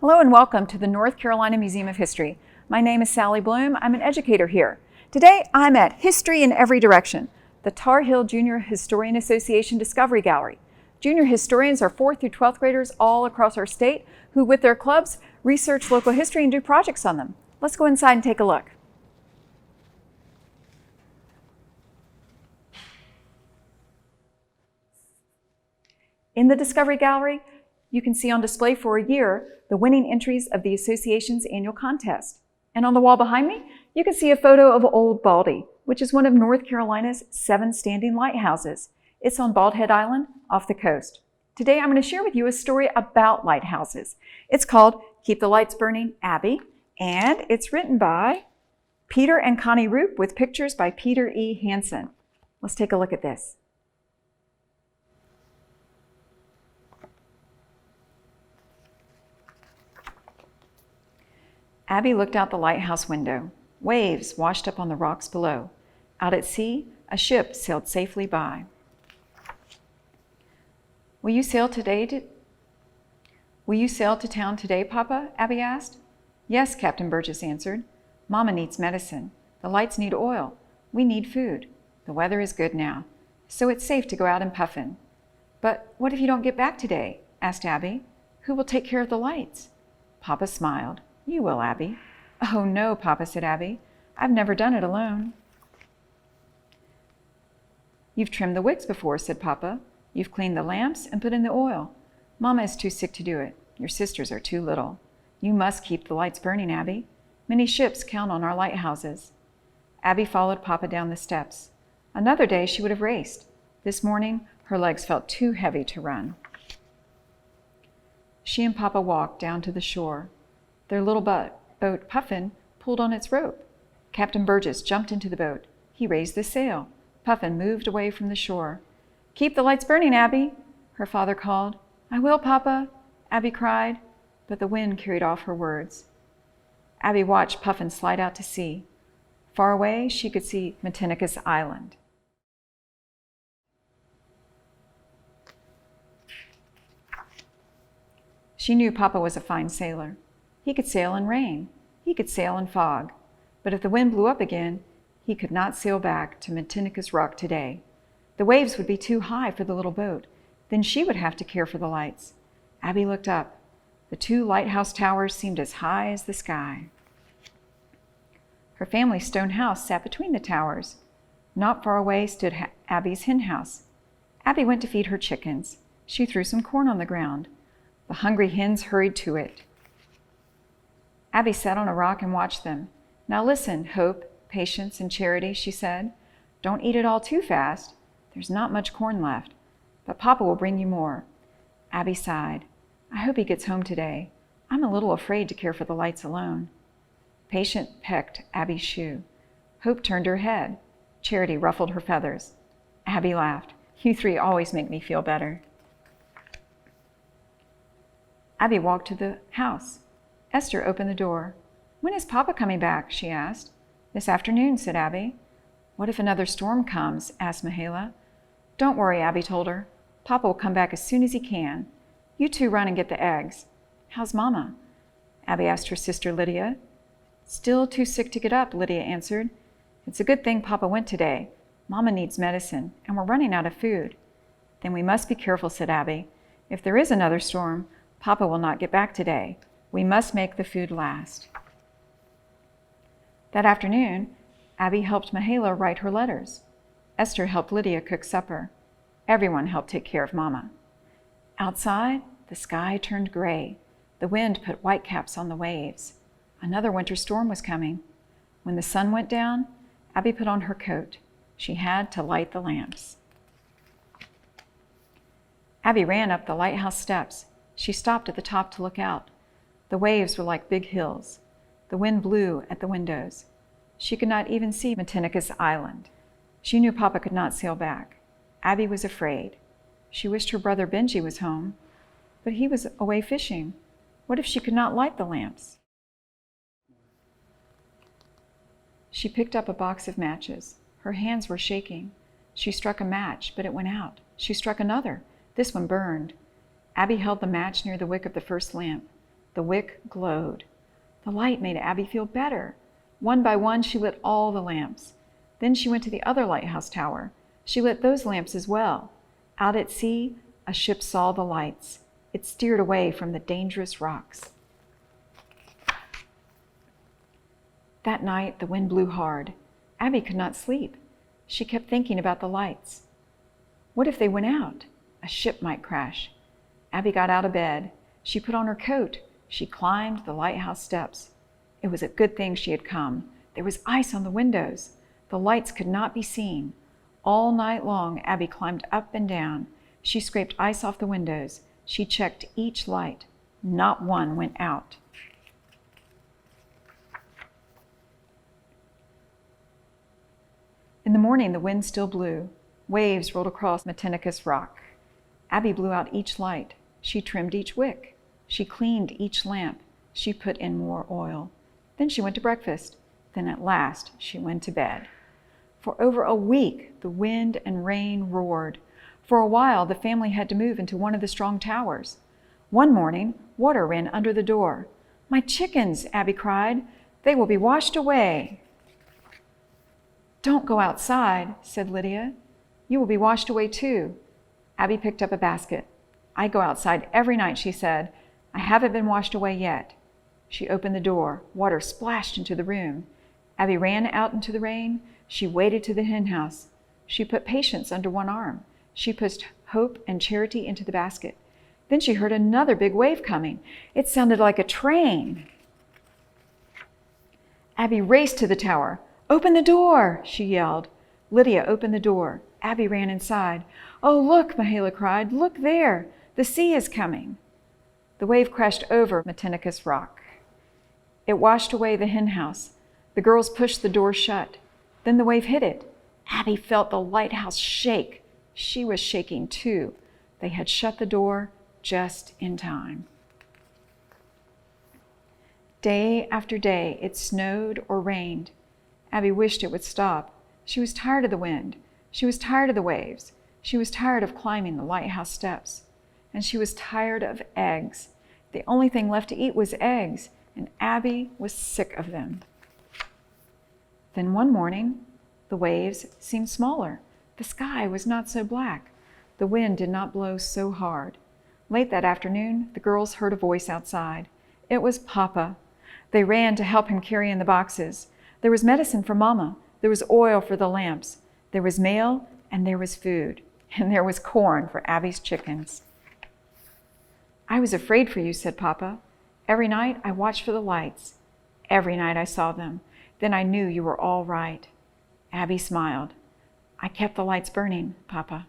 Hello and welcome to the North Carolina Museum of History. My name is Sally Bloom. I'm an educator here. Today I'm at History in Every Direction, the Tar Heel Junior Historian Association Discovery Gallery. Junior historians are 4th through 12th graders all across our state who, with their clubs, research local history and do projects on them. Let's go inside and take a look. In the Discovery Gallery, you can see on display for a year the winning entries of the association's annual contest. And on the wall behind me, you can see a photo of Old Baldy, which is one of North Carolina's 7 standing lighthouses. It's on Bald Head Island off the coast. Today, I'm going to share with you a story about lighthouses. It's called Keep the Lights Burning, Abbie, and it's written by Peter and Connie Roop with pictures by Peter E. Hansen. Let's take a look at this. Abbie looked out the lighthouse window. Waves washed up on the rocks below. Out at sea, a ship sailed safely by. Will you sail to town today, Papa? Abbie asked. Yes, Captain Burgess answered. Mama needs medicine. The lights need oil. We need food. The weather is good now, so it's safe to go out and puffin'. But what if you don't get back today? Asked Abbie. Who will take care of the lights? Papa smiled. You will, Abbie. Oh, no, Papa, said Abbie. I've never done it alone. You've trimmed the wicks before, said Papa. You've cleaned the lamps and put in the oil. Mama is too sick to do it. Your sisters are too little. You must keep the lights burning, Abbie. Many ships count on our lighthouses. Abbie followed Papa down the steps. Another day she would have raced. This morning, her legs felt too heavy to run. She and Papa walked down to the shore. Their little boat, Puffin, pulled on its rope. Captain Burgess jumped into the boat. He raised the sail. Puffin moved away from the shore. Keep the lights burning, Abbie, her father called. I will, Papa, Abbie cried, but the wind carried off her words. Abbie watched Puffin slide out to sea. Far away, she could see Matinicus Island. She knew Papa was a fine sailor. He could sail in rain. He could sail in fog. But if the wind blew up again, he could not sail back to Matinicus Rock today. The waves would be too high for the little boat. Then she would have to care for the lights. Abbie looked up. The 2 lighthouse towers seemed as high as the sky. Her family's stone house sat between the towers. Not far away stood Abbie's hen house. Abbie went to feed her chickens. She threw some corn on the ground. The hungry hens hurried to it. Abbie sat on a rock and watched them. Now listen, Hope, Patience, and Charity, she said. Don't eat it all too fast. There's not much corn left, but Papa will bring you more. Abbie sighed. I hope he gets home today. I'm a little afraid to care for the lights alone. Patience pecked Abbie's shoe. Hope turned her head. Charity ruffled her feathers. Abbie laughed. You 3 always make me feel better. Abbie walked to the house. Esther opened the door. When is Papa coming back? She asked. This afternoon, said Abbie. What if another storm comes? Asked Mahala. Don't worry, Abbie told her. Papa will come back as soon as he can. You 2 run and get the eggs. How's Mama? Abbie asked her sister Lydia. Still too sick to get up, Lydia answered. It's a good thing Papa went today. Mama needs medicine, and we're running out of food. Then we must be careful, said Abbie. If there is another storm, Papa will not get back today. We must make the food last. That afternoon, Abbie helped Mahala write her letters. Esther helped Lydia cook supper. Everyone helped take care of Mama. Outside, the sky turned gray. The wind put whitecaps on the waves. Another winter storm was coming. When the sun went down, Abbie put on her coat. She had to light the lamps. Abbie ran up the lighthouse steps. She stopped at the top to look out. The waves were like big hills. The wind blew at the windows. She could not even see Matinicus Island. She knew Papa could not sail back. Abbie was afraid. She wished her brother Benji was home, but he was away fishing. What if she could not light the lamps? She picked up a box of matches. Her hands were shaking. She struck a match, but it went out. She struck another. This one burned. Abbie held the match near the wick of the first lamp. The wick glowed. The light made Abbie feel better. One by one, she lit all the lamps. Then she went to the other lighthouse tower. She lit those lamps as well. Out at sea, a ship saw the lights. It steered away from the dangerous rocks. That night, the wind blew hard. Abbie could not sleep. She kept thinking about the lights. What if they went out? A ship might crash. Abbie got out of bed. She put on her coat. She climbed the lighthouse steps. It was a good thing she had come. There was ice on the windows. The lights could not be seen. All night long, Abbie climbed up and down. She scraped ice off the windows. She checked each light. Not one went out. In the morning, the wind still blew. Waves rolled across Matinicus Rock. Abbie blew out each light. She trimmed each wick. She cleaned each lamp. She put in more oil. Then she went to breakfast. Then at last she went to bed. For over a week, the wind and rain roared. For a while, the family had to move into one of the strong towers. One morning, water ran under the door. "My chickens," Abbie cried. "They will be washed away." "Don't go outside," said Lydia. "You will be washed away too." Abbie picked up a basket. "I go outside every night," she said. "I haven't been washed away yet." She opened the door. Water splashed into the room. Abbie ran out into the rain. She waded to the hen house. She put Patience under one arm. She pushed Hope and Charity into the basket. Then she heard another big wave coming. It sounded like a train. Abbie raced to the tower. "Open the door," she yelled. Lydia opened the door. Abbie ran inside. "Oh, look," Mahala cried. "Look there. The sea is coming." The wave crashed over Matinicus Rock. It washed away the hen house. The girls pushed the door shut. Then the wave hit it. Abbie felt the lighthouse shake. She was shaking too. They had shut the door just in time. Day after day, it snowed or rained. Abbie wished it would stop. She was tired of the wind. She was tired of the waves. She was tired of climbing the lighthouse steps. And she was tired of eggs. The only thing left to eat was eggs, and Abbie was sick of them. Then one morning, the waves seemed smaller. The sky was not so black. The wind did not blow so hard. Late that afternoon, the girls heard a voice outside. It was Papa. They ran to help him carry in the boxes. There was medicine for Mama. There was oil for the lamps. There was mail, and there was food. And there was corn for Abbie's chickens. "I was afraid for you," said Papa. "Every night I watched for the lights. Every night I saw them. Then I knew you were all right." Abbie smiled. "I kept the lights burning, Papa."